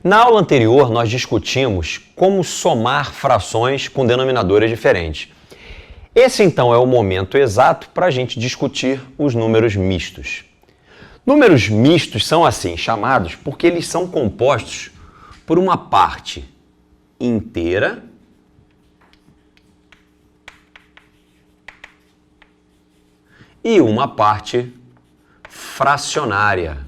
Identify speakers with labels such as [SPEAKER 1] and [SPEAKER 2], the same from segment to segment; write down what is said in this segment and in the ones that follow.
[SPEAKER 1] Na aula anterior, nós discutimos como somar frações com denominadores diferentes. Esse, então, é o momento exato para a gente discutir os números mistos. Números mistos são assim chamados porque eles são compostos por uma parte inteira e uma parte fracionária.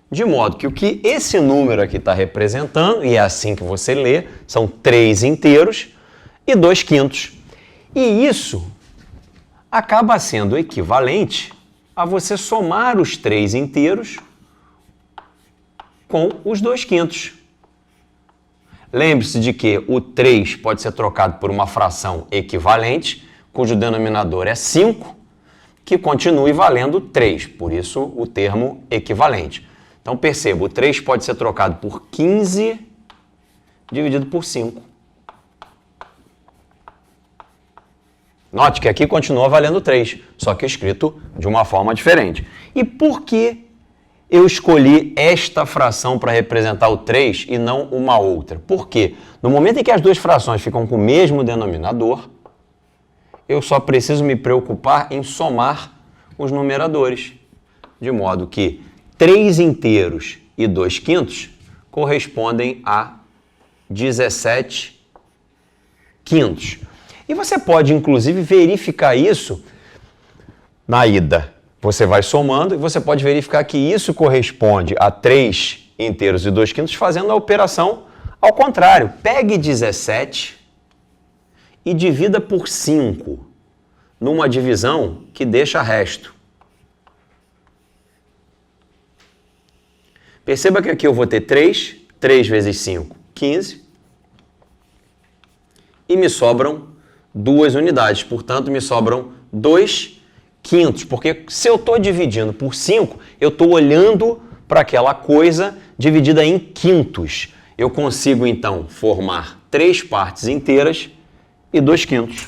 [SPEAKER 1] De modo que o que esse número aqui está representando, e é assim que você lê, são 3 inteiros e 2 quintos. E isso acaba sendo equivalente a você somar os 3 inteiros com os 2 quintos. Lembre-se de que o 3 pode ser trocado por uma fração equivalente, cujo denominador é 5, que continue valendo 3, por isso o termo equivalente. Então perceba, o 3 pode ser trocado por 15 dividido por 5. Note que aqui continua valendo 3, só que escrito de uma forma diferente. E por que eu escolhi esta fração para representar o 3 e não uma outra? Porque no momento em que as duas frações ficam com o mesmo denominador, eu só preciso me preocupar em somar os numeradores. De modo que 3 inteiros e 2 quintos correspondem a 17 quintos. E você pode, inclusive, verificar isso na ida. Você vai somando e você pode verificar que isso corresponde a 3 inteiros e 2 quintos fazendo a operação ao contrário. Pegue 17 e divida por 5 numa divisão que deixa resto. Perceba que aqui eu vou ter 3 vezes 5, 15, e me sobram 2 unidades, portanto me sobram 2 quintos, porque se eu estou dividindo por 5, eu estou olhando para aquela coisa dividida em quintos. Eu consigo então formar 3 partes inteiras e 2 quintos.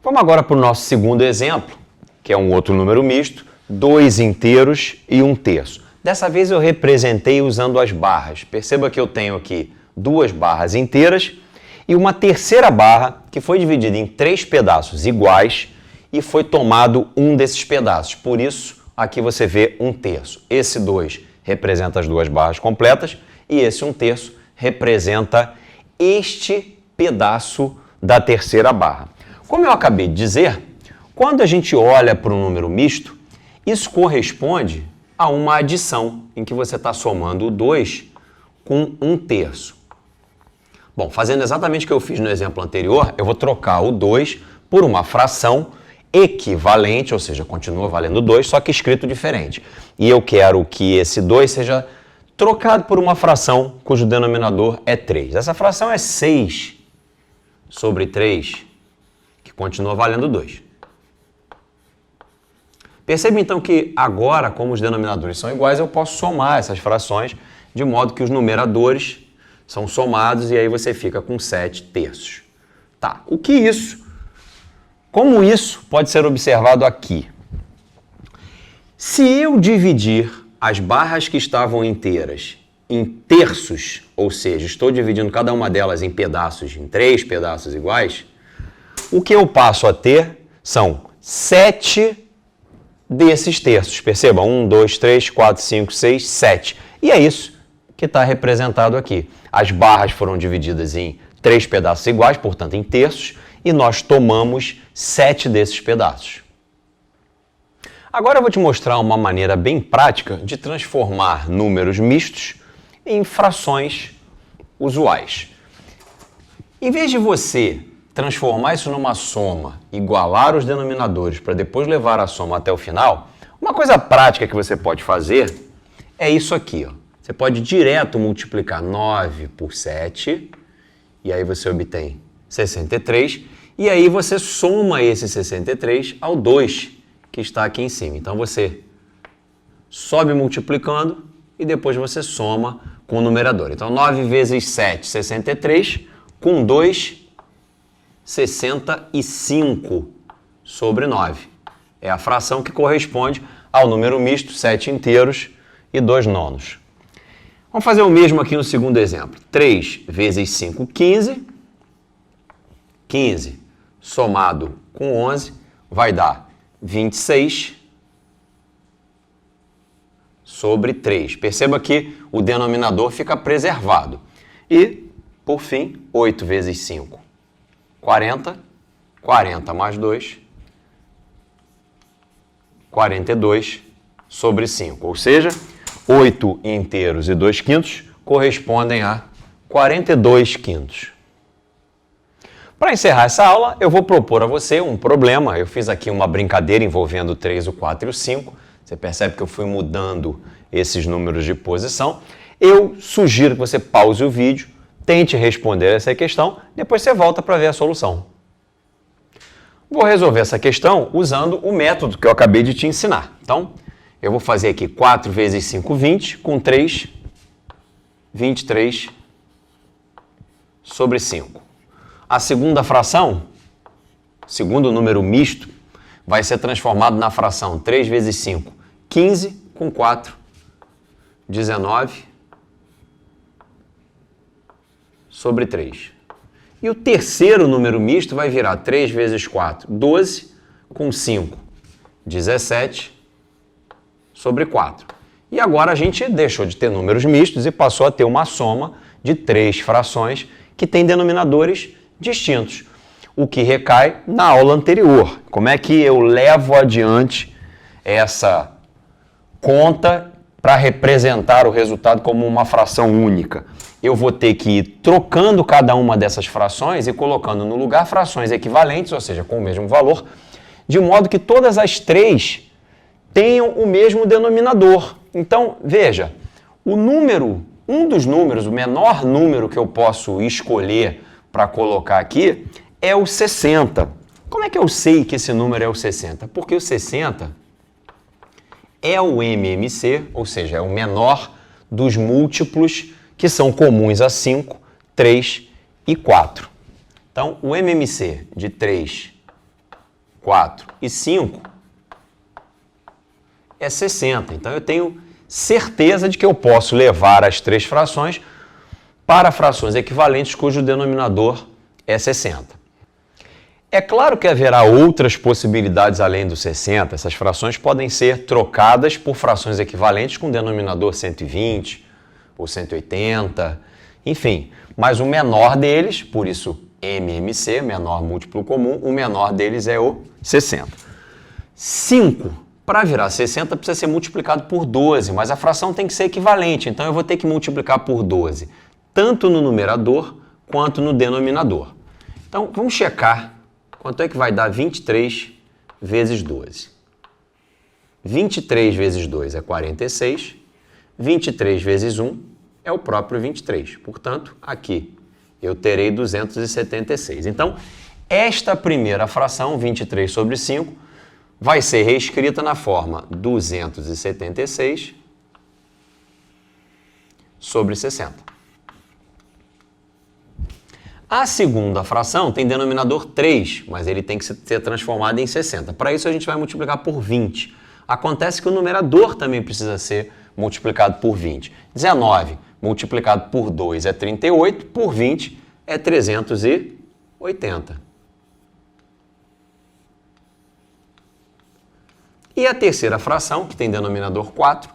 [SPEAKER 1] Vamos agora para o nosso segundo exemplo, que é um outro número misto, 2 inteiros e 1 terço. Dessa vez eu representei usando as barras. Perceba que eu tenho aqui 2 barras inteiras e uma terceira barra que foi dividida em 3 pedaços iguais e foi tomado um desses pedaços. Por isso, aqui você vê 1 terço. Esse 2 representa as 2 barras completas e esse 1 terço representa este pedaço da terceira barra. Como eu acabei de dizer, quando a gente olha para um número misto, isso corresponde a uma adição, em que você está somando o 2 com 1 terço. Bom, fazendo exatamente o que eu fiz no exemplo anterior, eu vou trocar o 2 por uma fração equivalente, ou seja, continua valendo 2, só que escrito diferente. E eu quero que esse 2 seja trocado por uma fração cujo denominador é 3. Essa fração é 6 sobre 3, que continua valendo 2. Perceba então que agora, como os denominadores são iguais, eu posso somar essas frações de modo que os numeradores são somados e aí você fica com 7 terços. Tá, o que isso? Como isso pode ser observado aqui? Se eu dividir as barras que estavam inteiras em terços, ou seja, estou dividindo cada uma delas em pedaços, em 3 pedaços iguais, o que eu passo a ter são 7 desses terços. Perceba, 1, 2, 3, 4, 5, 6, 7. E é isso que está representado aqui. As barras foram divididas em 3 pedaços iguais, portanto em terços, e nós tomamos 7 desses pedaços. Agora eu vou te mostrar uma maneira bem prática de transformar números mistos em frações usuais. Em vez de você transformar isso numa soma, igualar os denominadores para depois levar a soma até o final, uma coisa prática que você pode fazer é isso aqui. Ó. Você pode direto multiplicar 9 por 7, e aí você obtém 63, e aí você soma esse 63 ao 2, que está aqui em cima. Então você sobe multiplicando e depois você soma com o numerador. Então 9 vezes 7, 63, com 2, 65 sobre 9. É a fração que corresponde ao número misto, 7 inteiros e 2 nonos. Vamos fazer o mesmo aqui no segundo exemplo. 3 vezes 5, 15. 15 somado com 11 vai dar 26 sobre 3. Perceba que o denominador fica preservado. E, por fim, 8 vezes 5, 40. 40 mais 2, 42 sobre 5. Ou seja, 8 inteiros e 2 quintos correspondem a 42 quintos. Para encerrar essa aula, eu vou propor a você um problema. Eu fiz aqui uma brincadeira envolvendo o 3, o 4 e o 5. Você percebe que eu fui mudando esses números de posição. Eu sugiro que você pause o vídeo, tente responder essa questão, depois você volta para ver a solução. Vou resolver essa questão usando o método que eu acabei de te ensinar. Então, eu vou fazer aqui 4 vezes 5, 20, com 3, 23 sobre 5. A segunda fração, segundo número misto, vai ser transformado na fração 3 vezes 5, 15, com 4, 19 sobre 3. E o terceiro número misto vai virar 3 vezes 4, 12, com 5, 17 sobre 4. E agora a gente deixou de ter números mistos e passou a ter uma soma de 3 frações que têm denominadores distintos, o que recai na aula anterior. Como é que eu levo adiante essa conta para representar o resultado como uma fração única? Eu vou ter que ir trocando cada uma dessas frações e colocando no lugar frações equivalentes, ou seja, com o mesmo valor, de modo que todas as 3 tenham o mesmo denominador. Então, veja, um dos números, o menor número que eu posso escolher para colocar aqui é o 60. Como é que eu sei que esse número é o 60? Porque o 60 é o MMC, ou seja, é o menor dos múltiplos que são comuns a 5, 3 e 4. Então, o MMC de 3, 4 e 5 é 60. Então, eu tenho certeza de que eu posso levar as 3 frações para frações equivalentes cujo denominador é 60. É claro que haverá outras possibilidades além do 60. Essas frações podem ser trocadas por frações equivalentes com denominador 120 ou 180, enfim. Mas o menor deles, por isso MMC, menor múltiplo comum, o menor deles é o 60. 5, para virar 60, precisa ser multiplicado por 12, mas a fração tem que ser equivalente, então eu vou ter que multiplicar por 12, tanto no numerador quanto no denominador. Então, vamos checar quanto é que vai dar 23 vezes 12. 23 vezes 2 é 46, 23 vezes 1 é o próprio 23. Portanto, aqui eu terei 276. Então, esta primeira fração, 23 sobre 5, vai ser reescrita na forma 276 sobre 60. A segunda fração tem denominador 3, mas ele tem que ser transformado em 60. Para isso, a gente vai multiplicar por 20. Acontece que o numerador também precisa ser multiplicado por 20. 19 multiplicado por 2 é 38, por 20 é 380. E a terceira fração, que tem denominador 4,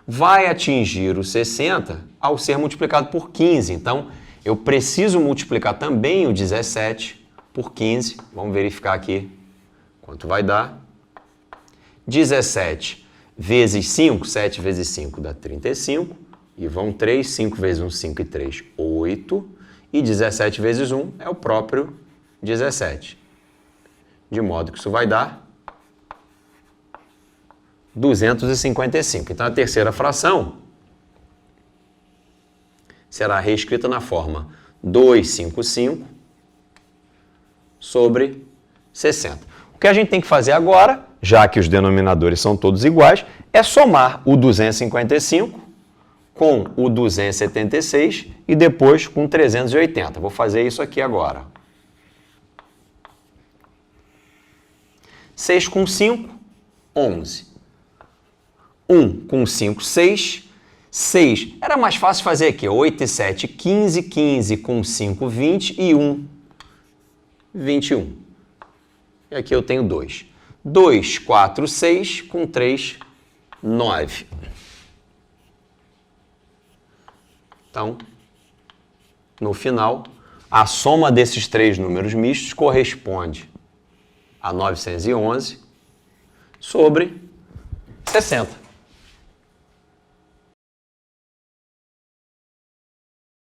[SPEAKER 1] vai atingir o 60 ao ser multiplicado por 15. Então, eu preciso multiplicar também o 17 por 15. Vamos verificar aqui quanto vai dar. 17 vezes 5, 7 vezes 5 dá 35. E vão 3, 5 vezes 1, 5 e 3, 8. E 17 vezes 1 é o próprio 17. De modo que isso vai dar 255. Então, a terceira fração será reescrita na forma 255 sobre 60. O que a gente tem que fazer agora, já que os denominadores são todos iguais, é somar o 255 com o 276 e depois com 380. Vou fazer isso aqui agora. 6 com 5 11. 1 com 5, 6. 6. Era mais fácil fazer aqui. 8 e 7, 15. 15 com 5, 20. E 1, 21. E aqui eu tenho 2. 2, 4, 6. Com 3, 9. Então, no final, a soma desses três números mistos corresponde a 911 sobre 60.